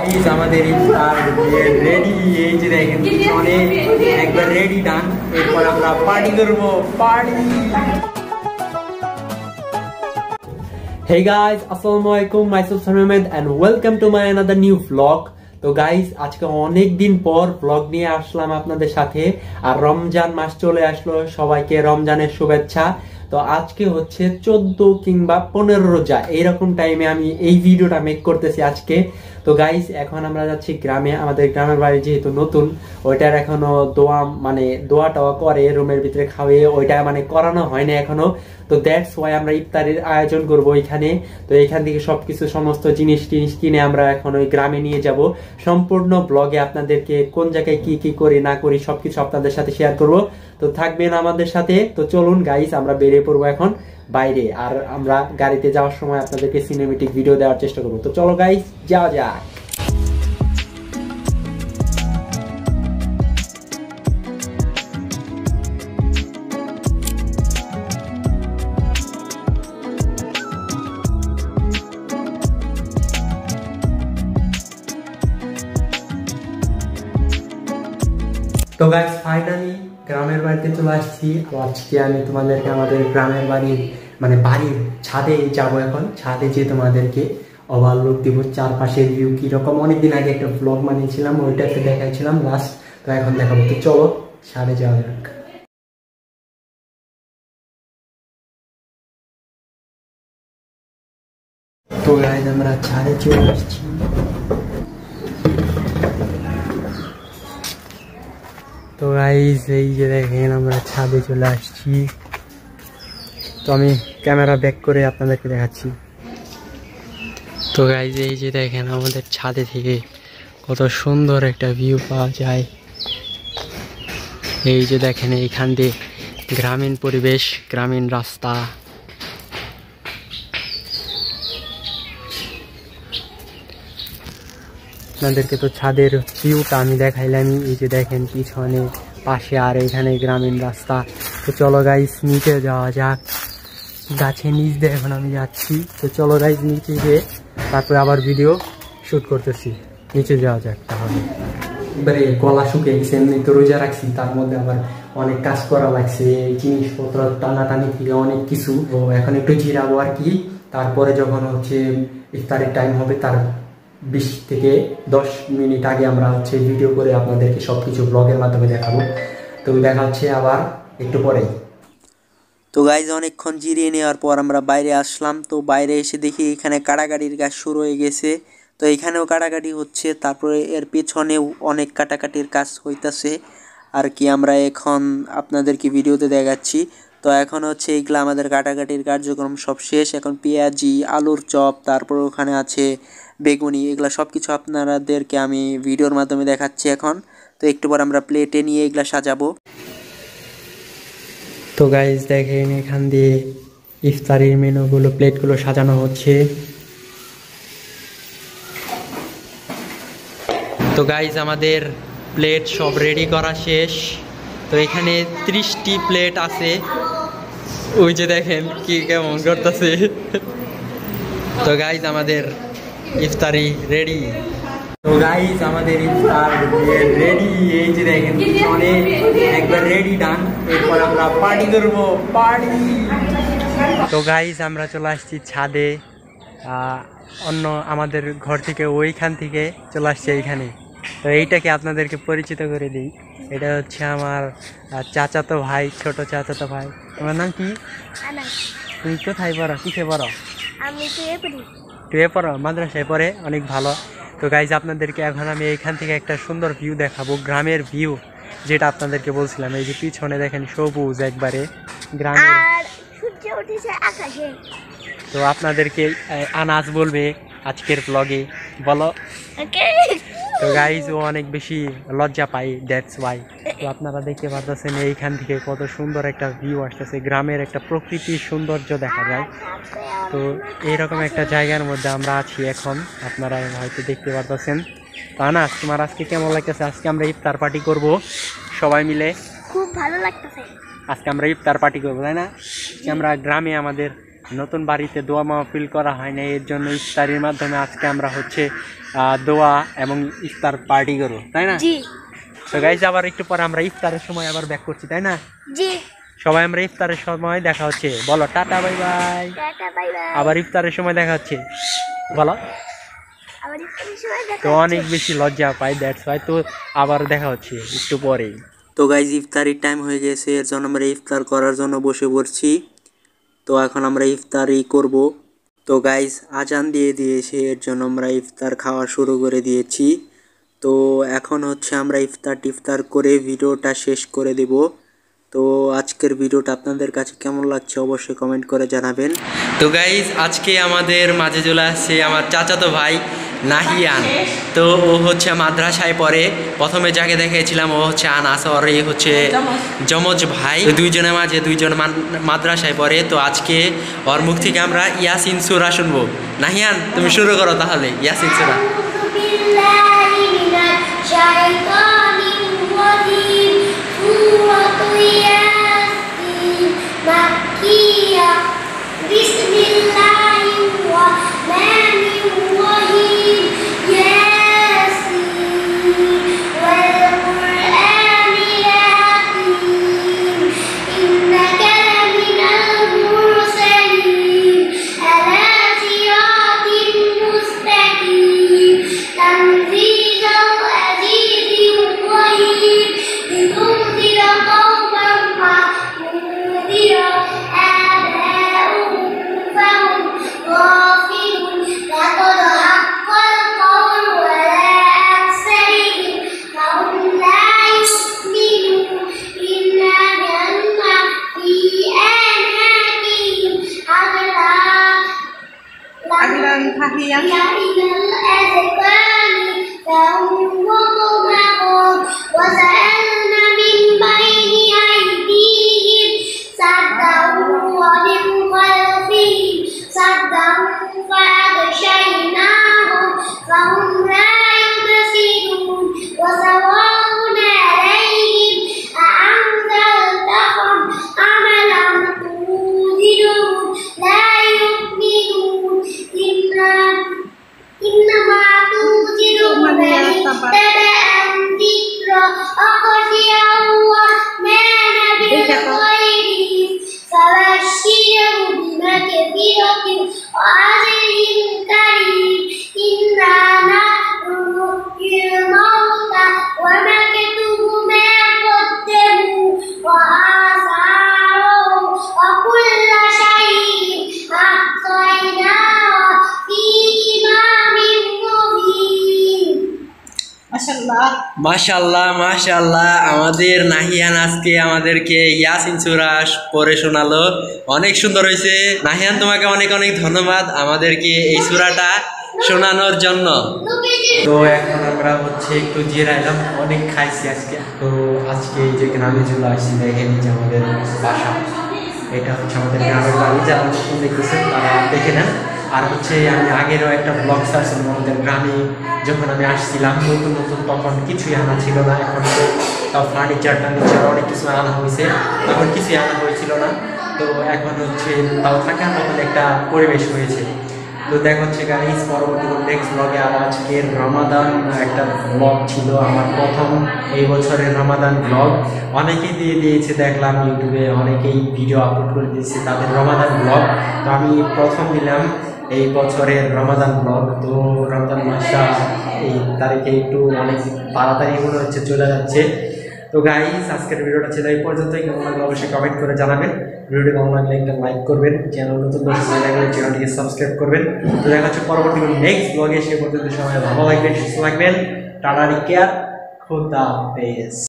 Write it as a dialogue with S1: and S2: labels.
S1: Guys আমাদের ইফতার ready, এই যে দেখেন পিছনে একবার রেডি ডান, এরপর আমরা পার্টি করব party. Hey guys, Assalamualaikum, myself Ahmed and welcome to my another new vlog. তো গাইস আজকে অনেক দিন পর ব্লগ নিয়ে আসলাম আপনাদের সাথে, আর রমজান মাস চলে আসলো, সবাইকে রমজানের শুভেচ্ছা। তো আজকে হচ্ছে 14 কিংবা 15 রোজা, এইরকম টাইমে আমি এই ভিডিওটা মেক করতেছি আজকে। তো গাইস এখন আমরা যাচ্ছি গ্রামে, আমাদের গ্রামের বাড়ি যেহেতু নতুন, ওইটার এখনো দোয়া টাওয়া করে রুমের ভিতরে খাওয়িয়ে, ওইটা করানো হয় না এখনো। তো দ্যাটস ওয়াই আমরা ইফতারের আয়োজন করবো এখানে। তো এখান থেকে সবকিছু সমস্ত জিনিস কিনে আমরা এখন ওই গ্রামে নিয়ে যাব। সম্পূর্ণ ব্লগে আপনাদেরকে কোন জায়গায় কি কি করি না করি সবকিছু আপনাদের সাথে শেয়ার করব। তো থাকবেন আমাদের সাথে। তো চলুন গাইস আমরা বেরিয়ে পড়বো এখন বাইরে, আর আমরা গাড়িতে যাওয়ার সময় আপনাদেরকে সিনেমেটিক ভিডিও দেওয়ার চেষ্টা করবো। তো চলো গাইস যাওয়া যাক। তো গাইস ফাইনালি গ্রামের বাড়িতে চলে আসছি। আজকে আমি তোমাদেরকে আমাদের গ্রামের বাড়ির বাড়ির ছাদে যাব। এখন ছাদে যেয়ে তোমাদেরকে ওভারলুক দিব, চারপাশের ভিউ কিরকম। অনেকদিন আগে একটা ব্লগ বানিয়েছিলাম, ওইটাতে দেখাইছিলাম লাস্ট, তো এখন দেখাবো। তো চলো ছাদে যাওয়া যাক। তো গাইস আমরা ছাদে চলে আসছি। তো গাইস এই যে দেখেন আমরা ছাদে চলে আসছি। তো আমি ক্যামেরা ব্যাক করে আপনাদেরকে দেখাচ্ছি। তো গাইস এই যে দেখেন আমাদের ছাদে থেকে কত সুন্দর একটা ভিউ পাওয়া যায়। এই যে দেখেন এইখান দিয়ে গ্রামীণ পরিবেশ, গ্রামীণ রাস্তা। আপনাদেরকে তো ছাদের ভিউটা আমি দেখাইলাম। এই যে দেখেন পিছনে পাশে, আর এখানে গ্রামীণ রাস্তা। তো চলো গাইস নিচে যাওয়া যাক। গাছের নিচ দিয়ে এখন আমি যাচ্ছি। তো চলো গাইস নিচে গিয়ে তারপরে আবার ভিডিও শুট করতেছি। নিচে যাওয়া যাক তাহলে। এবারে গলা শুকিয়ে গেছে, এমনি তো রোজা রাখছি, তার মধ্যে আবার অনেক কাজ করা লাগছে, জিনিসপত্র টানাটানি থেকে অনেক কিছু। তো এখন একটু জিরাবো আর কি। তারপরে যখন হচ্ছে ইফতারের টাইম হবে, তার 20 থেকে 10 মিনিট আগে আমরা হচ্ছে ভিডিও করে আপনাদেরকে সবকিছু ব্লগের মাধ্যমে দেখাবো। তো দেখা হচ্ছে আবার একটু পরেই। তো গাইজ অনেকক্ষণ জিরিয়ে নেওয়ার পর আমরা বাইরে আসলাম। তো বাইরে এসে দেখি এখানে কাটাকাটির কাজ শুরু হয়ে গেছে। তো এখানেও কাটাকাটি হচ্ছে, তারপরে এর পেছনেও অনেক কাটাকাটির কাজ হইতাছে আর কি। আমরা এখন আপনাদেরকে ভিডিওতে দেখাচ্ছি। তো এখন হচ্ছে এইগুলো আমাদের কাটাকাটির কার্যক্রম সব শেষ। এখন পেঁয়াজি, আলুর চপ, তারপর ওখানে আছে বেগুনি, এগুলা সব কিছু আপনাদেরকে আমি ভিডিওর মাধ্যমে দেখাচ্ছি এখন। তো একটু পর আমরা প্লেটে নিয়ে এগুলা সাজাবো। তো গাইজ দেখেন এখান দিয়ে ইফতারির মেনুগুলো, প্লেটগুলো সাজানো হচ্ছে। তো গাইজ আমাদের প্লেট সব রেডি করা শেষ। তো এখানে 30টি প্লেট আছে, ওই যে দেখেন কি কেমন করতেছে। তো গাইজ আমাদের ইফতারি রেডি। তো গাইজ আমাদের ইফতার রেডি, এই যে দেখেন পিছনে একবার রেডি ডান, এরপর আমরা পার্টি করবো পার্টি। তো গাইজ আমরা চলে আসছি ছাদে, অন্য আমাদের ঘর থেকে ওইখান থেকে চলে আসছে এইখানে। তো এইটাকে আপনাদেরকে পরিচিত করে দিই, এটা হচ্ছে আমার চাচাতো ভাই, ছোট চাচাতো ভাই। তোমার নাম কি? তুমি কোথায় পড়ো, কিসে পড়ো?
S2: আমি
S1: টুয়ে পড়ো, মাদ্রাসায় পড়ে, অনেক ভালো। তো গাইজ আপনাদেরকে এখন আমি এইখান থেকে একটা সুন্দর ভিউ দেখাবো, গ্রামের ভিউ, যেটা আপনাদেরকে বলছিলাম। এই যে পিছনে দেখেন সবুজ একবারে গ্রামের। তো আপনাদেরকে আনাজ বলবে আজকের ব্লগে, বলো। তো গাইজ ও অনেক বেশি লজ্জা পাই, দ্যাটস ওয়াই। তো আপনারা দেখতে পারতেছেন এইখান থেকে কত সুন্দর একটা ভিউ আসতেছে, গ্রামের একটা প্রকৃতির সৌন্দর্য দেখা যায়। তো এইরকম একটা জায়গার মধ্যে আমরা আছি এখন, আপনারা হয়তো দেখতে পারতেছেন। তো আনাস, তোমার আজকে কেমন লাগতেছে? আজকে আমরা ইফতার পার্টি করব সবাই মিলে,
S2: খুব ভালো লাগতেছে।
S1: আজকে আমরা ইফতার পার্টি করবো, তাই না? আমরা গ্রামে আমাদের নতুন বাড়িতে দোয়া মাহফিল করা হয় না, এর জন্য ইফতারির মাধ্যমে আজকে আমরা হচ্ছে দোয়া এবং ইফতার পার্টি করো, তাই না? তো গাইস আবার একটু পরে আমরা ইফতারের সময় আবার ব্যাক করছি, তাই না? সবাই আমরা ইফতারের সময় দেখা হচ্ছে, বলো টাটা বাই বাই। আবার ইফতারের সময় দেখা হচ্ছে, বলো। তো অনেক বেশি লজ্জা পাই, দ্যাটস ওয়াই। তো আবার দেখা হচ্ছে একটু পরেই। তো গাইজ ইফতারির টাইম হয়ে গেছে, এর জন্য আমরা ইফতার করার জন্য বসে পড়ছি। তো এখন আমরা ইফতারি করব। তো গাইজ আজান দিয়ে দিয়েছে, এর জন্য আমরা ইফতার খাওয়া শুরু করে দিয়েছি। তো এখন হচ্ছে আমরা ইফতার করে ভিডিওটা শেষ করে দেব। তো আজকের ভিডিওটা আপনাদের কাছে কেমন লাগছে অবশ্যই কমেন্ট করে জানাবেন। তো গাইজ আজকে আমাদের মাঝে চলে আসছে আমার চাচাতো ভাই নাহিয়ান। তো ও হচ্ছে মাদ্রাসায় পড়ে। প্রথমে যাকে দেখিয়েছিলাম ও হচ্ছে আনাস, আর এই হচ্ছে যমজ ভাই। দুইজনের মাঝে দুইজন মাদ্রাসায় পড়ে। তো আজকে ওর মুখ থেকে আমরা ইয়াসিন সূরা শুনবো। নাহিয়ান তুমি শুরু করো তাহলে ইয়াসিন সূরা। মাশাআল্লাহ মাশাআল্লাহ, আমাদের নাহিয়ান আজকে আমাদেরকে ইয়াসিন সূরা পড়ে শোনালো, অনেক সুন্দর হয়েছে। নাহিয়ান তোমাকে অনেক অনেক ধন্যবাদ আমাদেরকে এই সূরাটা শোনানোর জন্য। তো এখন আমরা হচ্ছে একটু জিরাইলাম, অনেক খাইছি আজকে। তো আজকে এই যে গ্রামে চলে আসছি, দেখেন যে আমাদের বাসা, এটা হচ্ছে আমাদের গ্রামের বাড়ি। যারা নতুন দেখতেছেন তারা দেখে নেন। আর হচ্ছে আমি আগেরও একটা ব্লগ ছাড়ছিলাম আমাদের গ্রামে, যখন আমি আসছিলাম নতুন নতুন, তখন কিছুই আনা ছিল না। এখন তো তাও ফার্নিচার অনেক কিছু আনা হয়েছে, তখন কিছুই আনা হয়েছিল না। তো এখন হচ্ছে তাও থাকার মতন একটা পরিবেশ হয়েছে। তো দেখা হচ্ছে গাইস পরবর্তী নেক্সট ব্লগে। আর আজকের রমাদান একটা ব্লগ ছিল আমার প্রথম এই বছরের রমাদান ব্লগ। অনেকেই দিয়ে দিয়েছে, দেখলাম ইউটিউবে অনেকেই ভিডিও আপলোড করে দিয়েছে তাদের রমাদান ব্লগ। তো আমি প্রথম দিলাম এই বছরের রমাদান ব্লগ। তো রমজান মাসটা এই তারিখে একটু অনেক তাড়াতাড়ি মনে হচ্ছে চলে যাচ্ছে। তো গাইস আজকের ভিডিওটা ছিল এই পর্যন্তই। কেমন লাগলে অবশ্যই কমেন্ট করে জানাবেন। ভিডিওটি কেমন লাগলে একটা লাইক করবেন, চ্যানেল নতুন দর্শক লাগলে চ্যানেলটিকে সাবস্ক্রাইব করবেন। তো দেখা হচ্ছে পরবর্তী নেক্সট ব্লগে। সে পর্যন্ত সবাই ভালো লাগবেন, সুস্থ থাকবেন। টাটা, কেয়ার, খোদা হাফেজ।